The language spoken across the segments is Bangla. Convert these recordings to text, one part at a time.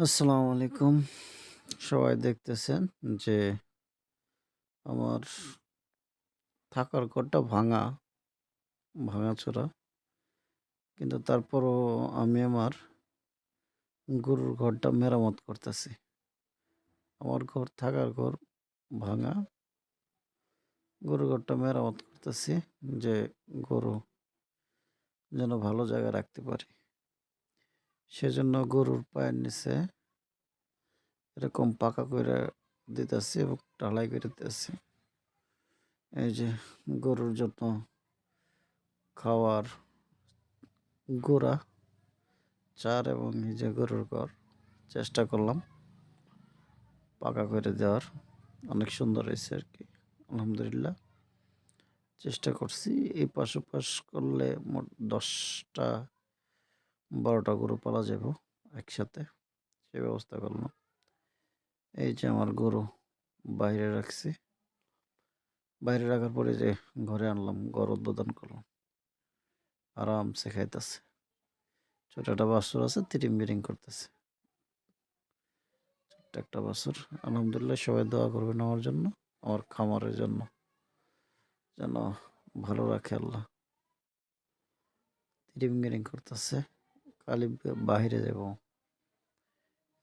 আসসালামু আলাইকুম। সবাই দেখতেছেন যে আমার থাকার ঘরটা ভাঙাচোরা। কিন্তু তারপরও আমি আমার গরুর ঘরটা মেরামত করতেছি। আমার থাকার ঘর ভাঙা, গরুর ঘরটা মেরামত করতেছি যে গরু যেন ভালো জায়গায় রাখতে পারি। সেজন্য গরুর পায়ের নিচে এরকম পাকা কইরা দিতেছি এবং ঢালাই করে দিতেছি। এই যে গরুর জন্য খাওয়ার গুঁড়া, চার এবং এই যে গরুর ঘর চেষ্টা করলাম পাকা করে দেওয়ার। অনেক সুন্দর হয়েছে আরকি। আলহামদুলিল্লাহ। চেষ্টা করছি। এই পাশ ওপাশ করলে মোট ১০টা ১২টা গরু পালা যাইব একসাথে। সে ব্যবস্থা করলাম। এই যে আমার গরু বাইরে রাখছি। বাইরে রাখার পরে যে ঘরে আনলাম, ঘর উদ্বোধন করলাম। আরামসে খাইতেছে। ছোট একটা বাছুর আছে, তিরিং-বিরিং করতেছে। ছোট্ট একটা বাছুর। আলহামদুলিল্লাহ, সবাই দোয়া করবেন আমার জন্য, আমার খামারের জন্য। যেন ভালো রাখে আল্লাহ। তিরিং-বিরিং করতেছে। খালি বাহিরে যাব।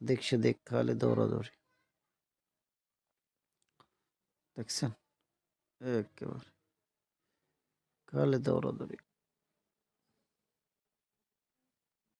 দেখ খালি দৌড়াদৌড়ি। দেখছেন? একেবারে। খালি দৌড়াদৌড়ি।